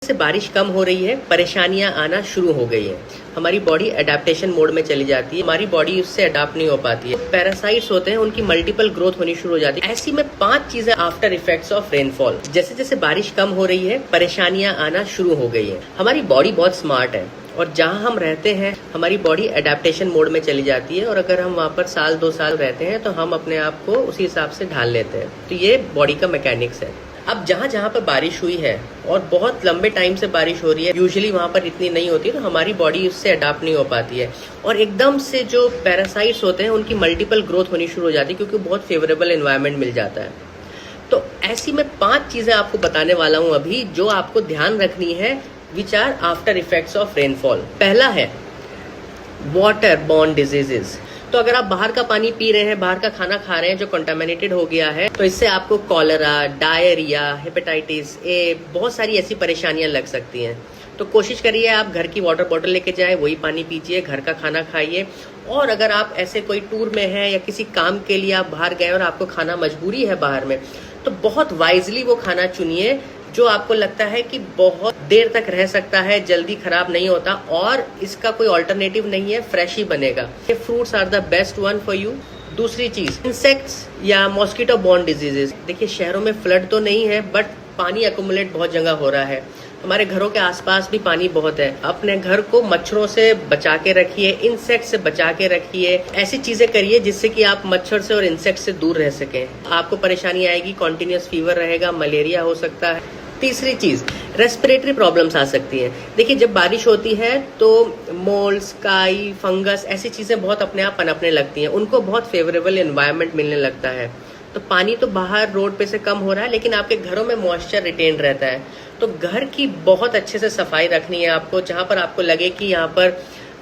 जैसे बारिश कम हो रही है, परेशानियां आना शुरू हो गई है। हमारी बॉडी अडेप्टेशन मोड में चली जाती है, हमारी बॉडी उससे अडाप्ट नहीं हो पाती है। पैरासाइट्स होते हैं, उनकी मल्टीपल ग्रोथ होनी शुरू हो जाती है। ऐसी में 5 चीजें आफ्टर इफेक्ट्स ऑफ रेनफॉल। जैसे जैसे बारिश कम हो रही है, परेशानियां आना शुरू हो गई है। हमारी बॉडी बहुत स्मार्ट है और जहाँ हम रहते हैं हमारी बॉडी अडेप्टेशन मोड में चली जाती है, और अगर हम वहाँ पर 1-2 साल रहते हैं तो हम अपने आप को उसी हिसाब से ढाल लेते हैं। तो ये बॉडी का मैकेनिक्स है। अब जहाँ जहाँ पर बारिश हुई है और बहुत लंबे टाइम से बारिश हो रही है, यूजुअली वहाँ पर इतनी नहीं होती, तो हमारी बॉडी उससे अडाप्ट नहीं हो पाती है और एकदम से जो पैरासाइट्स होते हैं उनकी मल्टीपल ग्रोथ होनी शुरू हो जाती है, क्योंकि बहुत फेवरेबल एनवायरनमेंट मिल जाता है। तो ऐसी में 5 चीजें आपको बताने वाला हूँ अभी, जो आपको ध्यान रखनी है, which are after effects of rainfall. पहला है वाटर बॉर्न डिजीजेस। तो अगर आप बाहर का पानी पी रहे हैं, बाहर का खाना खा रहे हैं जो कंटामिनेटेड हो गया है, तो इससे आपको कॉलरा, डायरिया, हेपेटाइटिस ए, बहुत सारी ऐसी परेशानियां लग सकती हैं। तो कोशिश करिए आप घर की वाटर बॉटल लेके जाएं, वही पानी पीजिए, घर का खाना खाइए। और अगर आप ऐसे कोई टूर में हैं या किसी काम के लिए आप बाहर गए और आपको खाना मजबूरी है बाहर में, तो बहुत वाइजली वो खाना चुनिए जो आपको लगता है कि बहुत देर तक रह सकता है, जल्दी खराब नहीं होता और इसका कोई ऑल्टरनेटिव नहीं है, फ्रेश ही बनेगा। ये fruits are the best one for you. दूसरी चीज, इंसेक्ट्स या मॉस्किटो बॉर्न डिजीजेस। देखिए शहरों में फ्लड तो नहीं है, बट पानी अकोमुलेट बहुत जगह हो रहा है। हमारे घरों के आसपास भी पानी बहुत है। अपने घर को मच्छरों से बचा के रखिए, इंसेक्ट से बचा के रखिए। ऐसी चीजें करिए जिससे कि आप मच्छर से और इंसेक्ट से दूर रह सकें। आपको परेशानी आएगी, कॉन्टिन्यूस फीवर रहेगा, मलेरिया हो सकता है। तीसरी चीज, रेस्पिरेटरी प्रॉब्लम्स आ सकती हैं। देखिए जब बारिश होती है तो मोल्ड, काई, फंगस, ऐसी चीजें बहुत अपने आप पनपने लगती हैं, उनको बहुत फेवरेबल एनवायरनमेंट मिलने लगता है। तो पानी तो बाहर रोड पे से कम हो रहा है, लेकिन आपके घरों में मॉइस्चर रिटेन रहता है। तो घर की बहुत अच्छे से सफाई रखनी है आपको। जहां पर आपको लगे कि यहाँ पर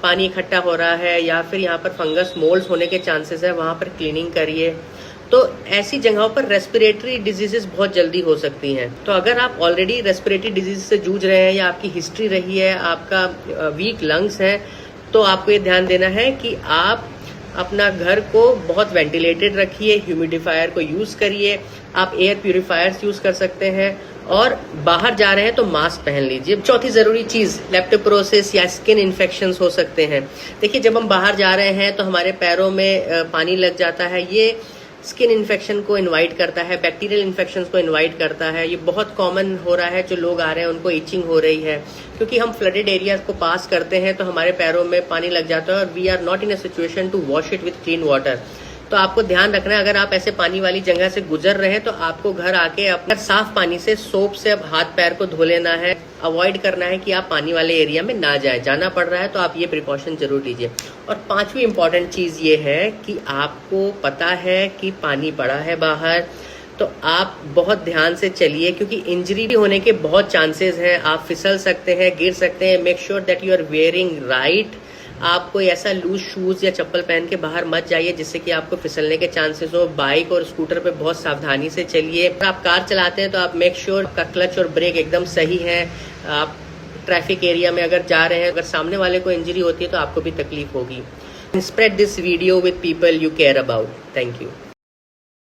पानी इकट्ठा हो रहा है या फिर यहाँ पर फंगस, मोल्ड्स होने के चांसेस है, वहां पर क्लीनिंग करिए। तो ऐसी जगहों पर रेस्पिरेटरी डिजीजेस बहुत जल्दी हो सकती हैं। तो अगर आप ऑलरेडी रेस्पिरेटरी डिजीज से जूझ रहे हैं या आपकी हिस्ट्री रही है, आपका वीक लंग्स है, तो आपको ये ध्यान देना है कि आप अपना घर को बहुत वेंटिलेटेड रखिए, ह्यूमिडिफायर को यूज करिए, आप एयर प्यूरिफायर्स यूज कर सकते हैं, और बाहर जा रहे हैं तो मास्क पहन लीजिए। चौथी जरूरी चीज, लेप्टोस्पिरोसिस या स्किन इन्फेक्शंस हो सकते हैं। देखिए जब हम बाहर जा रहे हैं तो हमारे पैरों में पानी लग जाता है, ये स्किन इन्फेक्शन को इनवाइट करता है, बैक्टीरियल इन्फेक्शन को इनवाइट करता है। ये बहुत कॉमन हो रहा है, जो लोग आ रहे हैं उनको इचिंग हो रही है, क्योंकि हम फ्लडेड एरियाज को पास करते हैं तो हमारे पैरों में पानी लग जाता है और we are not in a situation to wash it with clean water. तो आपको ध्यान रखना है, अगर आप ऐसे पानी वाली जगह से गुजर रहे हैं तो आपको घर आके अपना साफ पानी से, सोप से अब हाथ पैर को धो लेना है। अवॉइड करना है कि आप पानी वाले एरिया में ना जाएं। जाना पड़ रहा है तो आप ये प्रिकॉशन जरूर लीजिए। और 5वीं इंपॉर्टेंट चीज ये है कि आपको पता है कि पानी पड़ा है बाहर, तो आप बहुत ध्यान से चलिए, क्योंकि इंजरी भी होने के बहुत चांसेस हैं। आप फिसल सकते हैं, गिर सकते हैं। Make sure that you are wearing right. आप कोई ऐसा लूज शूज या चप्पल पहन के बाहर मत जाइए जिससे कि आपको फिसलने के चांसेस हो। बाइक और स्कूटर पे बहुत सावधानी से चलिए। अगर आप कार चलाते हैं तो आप मेक श्योर आपका क्लच और ब्रेक एकदम सही है। आप ट्रैफिक एरिया में अगर जा रहे हैं, अगर सामने वाले को इंजरी होती है तो आपको भी तकलीफ होगी। Spread this video with people you care about. Thank you.